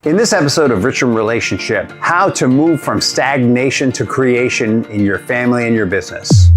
In this episode of Rich in Relationship, how to move from stagnation to creation in your family and your business.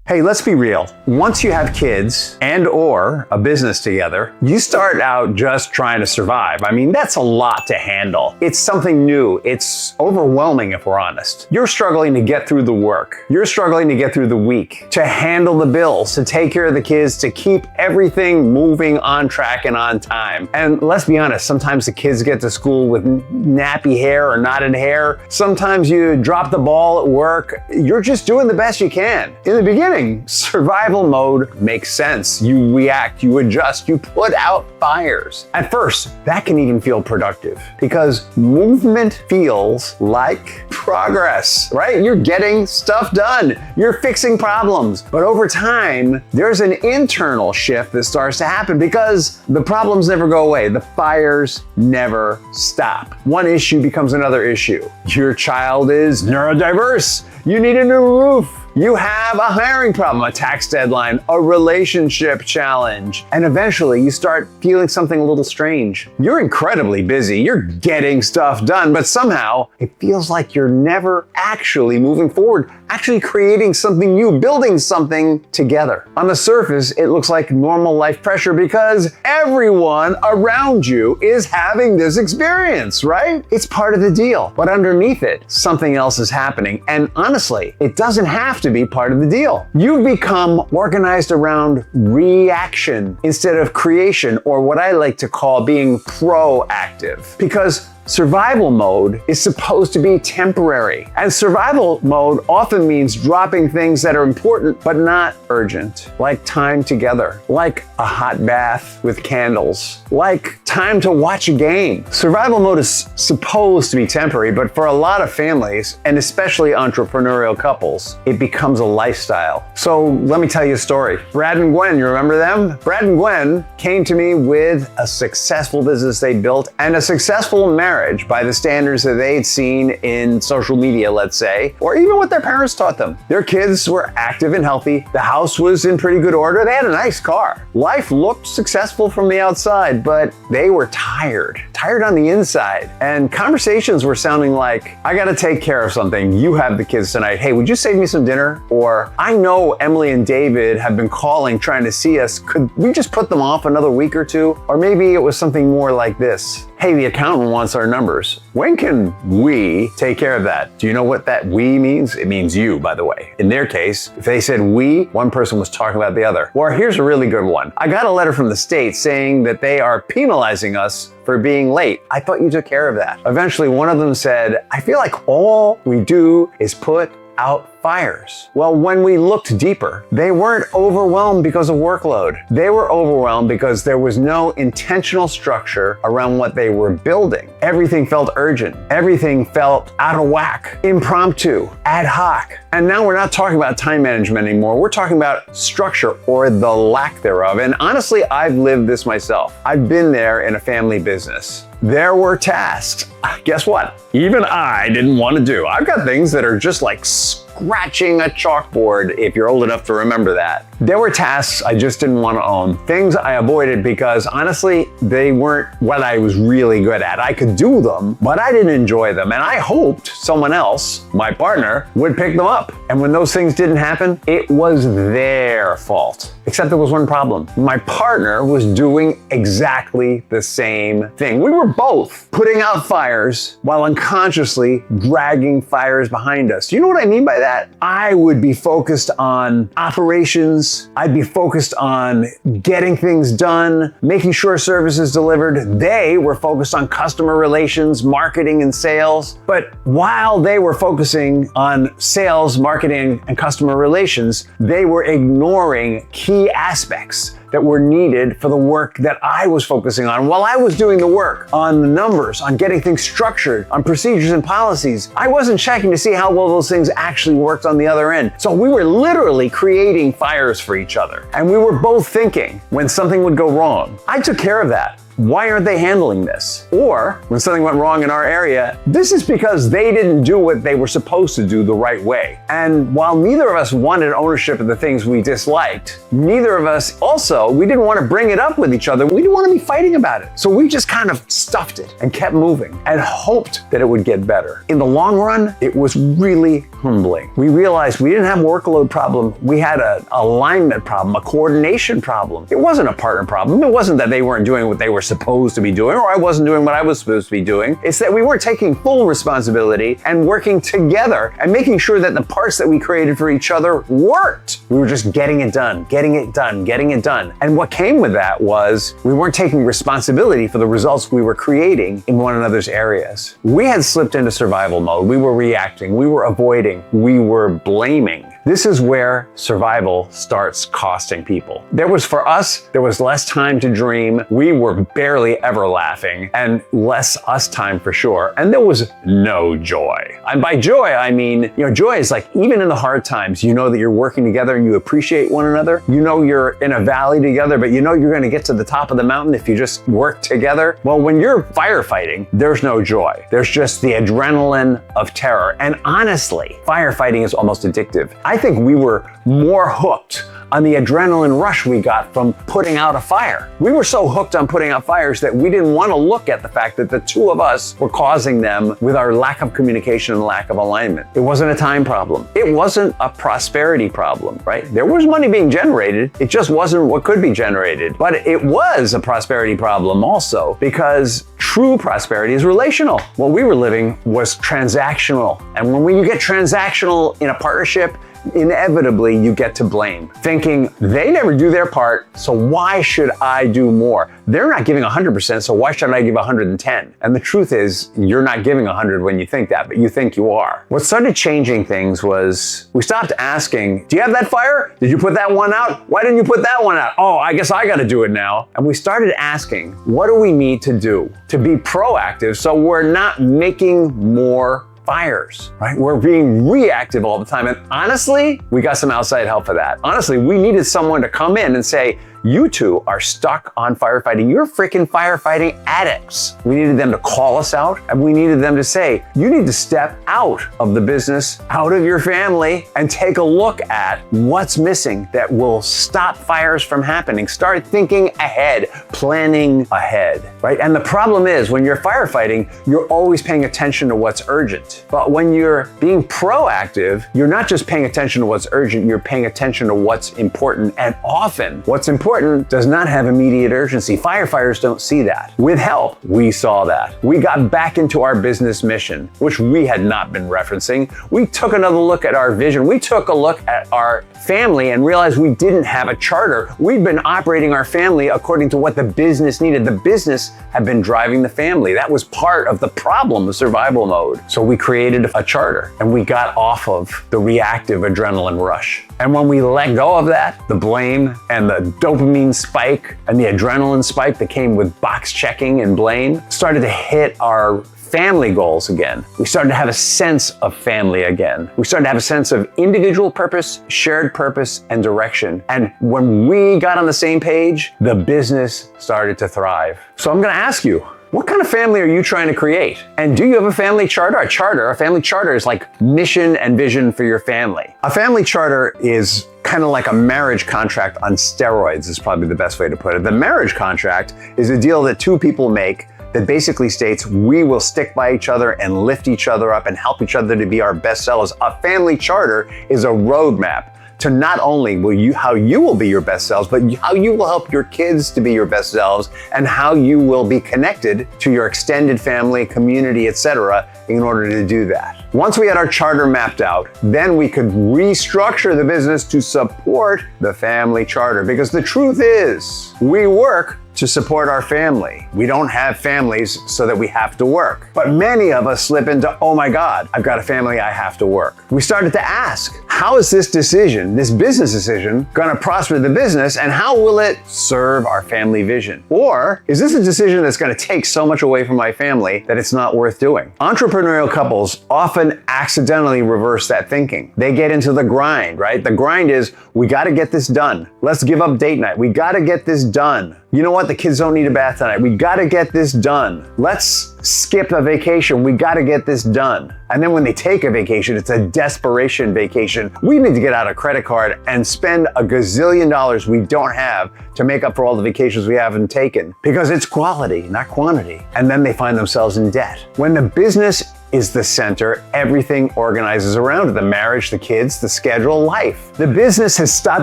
Hey, let's be real. Once you have kids and or a business together, you start out just trying to survive. I mean, that's a lot to handle. It's something new. It's overwhelming if we're honest. You're struggling to get through the work. You're struggling to get through the week, to handle the bills, to take care of the kids, to keep everything moving on track and on time. And let's be honest, sometimes the kids get to school with nappy hair or knotted hair. Sometimes you drop the ball at work. You're just doing the best you can. In the beginning, survival mode makes sense. You react, you adjust, you put out fires. At first, that can even feel productive because movement feels like progress, right? You're getting stuff done. You're fixing problems. But over time, there's an internal shift that starts to happen because the problems never go away. The fires never stop. One issue becomes another issue. Your child is neurodiverse. You need a new roof. You have a hiring problem, a tax deadline, a relationship challenge, and eventually you start feeling something a little strange. You're incredibly busy, you're getting stuff done, but somehow it feels like you're never actually moving forward, actually creating something new, building something together. On the surface, it looks like normal life pressure because everyone around you is having this experience, right? It's part of the deal, but underneath it, something else is happening, and honestly, it doesn't have to be part of the deal. You've become organized around reaction instead of creation, or what I like to call being proactive. Because survival mode is supposed to be temporary. And survival mode often means dropping things that are important but not urgent, like time together, like a hot bath with candles, like time to watch a game. Survival mode is supposed to be temporary, but for a lot of families, and especially entrepreneurial couples, it becomes a lifestyle. So let me tell you a story. Brad and Gwen, you remember them? Brad and Gwen came to me with a successful business they built and a successful marriage by the standards that they'd seen in social media, let's say, or even what their parents taught them. Their kids were active and healthy. The house was in pretty good order. They had a nice car. Life looked successful from the outside, but they were tired on the inside. And conversations were sounding like, I gotta take care of something. You have the kids tonight. Hey, would you save me some dinner? Or I know Emily and David have been calling, trying to see us. Could we just put them off another week or two? Or maybe it was something more like this. Hey, the accountant wants our numbers. When can we take care of that? Do you know what that we means? It means you, by the way. In their case, if they said we, one person was talking about the other. Or here's a really good one. I got a letter from the state saying that they are penalizing us for being late. I thought you took care of that. Eventually, one of them said, I feel like all we do is put out fires. Well, when we looked deeper, they weren't overwhelmed because of workload. They were overwhelmed because there was no intentional structure around what they were building. Everything felt urgent. Everything felt out of whack, impromptu, ad hoc. And now we're not talking about time management anymore. We're talking about structure or the lack thereof. And honestly, I've lived this myself. I've been there in a family business. There were tasks. Guess what? Even I didn't want to do. I've got things that are just like scratching a chalkboard, if you're old enough to remember that. There were tasks I just didn't want to own. Things I avoided because honestly, they weren't what I was really good at. I could do them, but I didn't enjoy them. And I hoped someone else, my partner, would pick them up. And when those things didn't happen, it was their fault. Except there was one problem. My partner was doing exactly the same thing. We were both putting out fires while unconsciously dragging fires behind us. Do you know what I mean by that? I would be focused on operations. I'd be focused on getting things done, making sure service is delivered. They were focused on customer relations, marketing, and sales. But while they were focusing on sales, marketing, and customer relations, they were ignoring key aspects that were needed for the work that I was focusing on. While I was doing the work on the numbers, on getting things structured, on procedures and policies, I wasn't checking to see how well those things actually worked on the other end. So we were literally creating fires for each other. And we were both thinking when something would go wrong. I took care of that. why aren't they handling this? Or when something went wrong in our area, this is because they didn't do what they were supposed to do the right way. And while neither of us wanted ownership of the things we disliked, neither of us also, we didn't want to bring it up with each other. We didn't want to be fighting about it. So we just kind of stuffed it and kept moving and hoped that it would get better. In the long run, it was really humbling. We realized we didn't have a workload problem. We had an alignment problem, a coordination problem. It wasn't a partner problem. It wasn't that they weren't doing what they were supposed to be doing or I wasn't doing what I was supposed to be doing. It's that we weren't taking full responsibility and working together and making sure that the parts that we created for each other worked. We were just getting it done, getting it done, getting it done. And what came with that was we weren't taking responsibility for the results we were creating in one another's areas. We had slipped into survival mode. We were reacting, we were avoiding, we were blaming. This is where survival starts costing people. For us, there was less time to dream. We were barely ever laughing and less us time for sure. And there was no joy. And by joy, I mean, joy is like even in the hard times, you know that you're working together and you appreciate one another. You know you're in a valley together, but you know you're going to get to the top of the mountain if you just work together. Well, when you're firefighting, there's no joy. There's just the adrenaline of terror. And honestly, firefighting is almost addictive. I think we were more hooked on the adrenaline rush we got from putting out a fire. We were so hooked on putting out fires that we didn't want to look at the fact that the two of us were causing them with our lack of communication and lack of alignment. It wasn't a time problem. It wasn't a prosperity problem, right? There was money being generated. It just wasn't what could be generated. But it was a prosperity problem also because true prosperity is relational. What we were living was transactional. And when you get transactional in a partnership, inevitably you get to blame, thinking they never do their part, so why should I do more? They're not giving 100%, so why should I give 110? And the truth is, you're not giving 100 when you think that, but you think you are. What started changing things was we stopped asking, do you have that fire? Did you put that one out? Why didn't you put that one out? Oh, I guess I got to do it now. And we started asking, what do we need to do to be proactive so we're not making more fires, right? We're being reactive all the time. And honestly, we got some outside help for that. Honestly, we needed someone to come in and say, you two are stuck on firefighting. You're freaking firefighting addicts. We needed them to call us out and we needed them to say, you need to step out of the business, out of your family, and take a look at what's missing that will stop fires from happening. Start thinking ahead, planning ahead, right? And the problem is when you're firefighting, you're always paying attention to what's urgent. But when you're being proactive, you're not just paying attention to what's urgent, you're paying attention to what's important. And often what's important does not have immediate urgency. Firefighters don't see that. With help, we saw that. We got back into our business mission, which we had not been referencing. We took another look at our vision. We took a look at our family and realized we didn't have a charter. We'd been operating our family according to what the business needed. The business had been driving the family. That was part of the problem of survival mode. So we created a charter and we got off of the reactive adrenaline rush. And when we let go of that, the blame and the dopamine spike and the adrenaline spike that came with box checking and blame started to hit our family goals again. We started to have a sense of family again. We started to have a sense of individual purpose, shared purpose, and direction. And when we got on the same page, the business started to thrive. So I'm gonna ask you, what kind of family are you trying to create? And do you have a family charter? A family charter is like mission and vision for your family. A family charter is kind of like a marriage contract on steroids is probably the best way to put it. The marriage contract is a deal that two people make that basically states we will stick by each other and lift each other up and help each other to be our best selves. A family charter is a roadmap to not only how you will be your best selves, but how you will help your kids to be your best selves and how you will be connected to your extended family, community, etc. in order to do that. Once we had our charter mapped out, then we could restructure the business to support the family charter. Because the truth is, we work to support our family. We don't have families so that we have to work. But many of us slip into, oh my God, I've got a family, I have to work. We started to ask, how is this decision, this business decision, going to prosper the business, and how will it serve our family vision? Or is this a decision that's going to take so much away from my family that it's not worth doing? Entrepreneurial couples often accidentally reverse that thinking. They get into the grind, right? The grind is, we got to get this done. Let's give up date night. We got to get this done. You know what? The kids don't need a bath tonight. We got to get this done. Let's skip a vacation. We got to get this done. And then when they take a vacation, it's a desperation vacation. We need to get out a credit card and spend a gazillion dollars we don't have to make up for all the vacations we haven't taken, because it's quality, not quantity. And then they find themselves in debt. When the business is the center, everything organizes around it. The marriage, the kids, the schedule, life. The business has stopped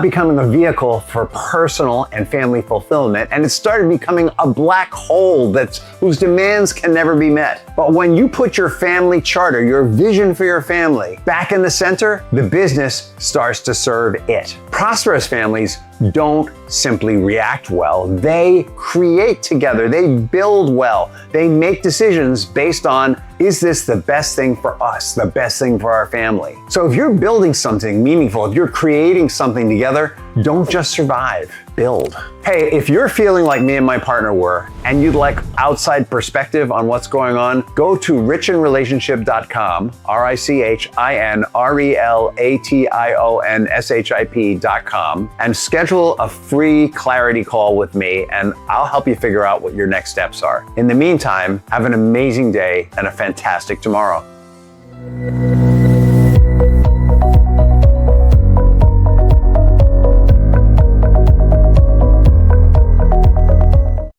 becoming a vehicle for personal and family fulfillment, and it started becoming a black hole whose demands can never be met. But when you put your family charter, your vision for your family, back in the center, the business starts to serve it. Prosperous families don't simply react well. They create together. They build well. They make decisions based on, is this the best thing for us, the best thing for our family? So if you're building something meaningful, if you're creating something together, don't just survive, build. Hey, if you're feeling like me and my partner were, and you'd like outside perspective on what's going on, go to richinrelationship.com, RICHINRELATIONSHIP.com, and schedule a free clarity call with me, and I'll help you figure out what your next steps are. In the meantime, have an amazing day and a fantastic tomorrow.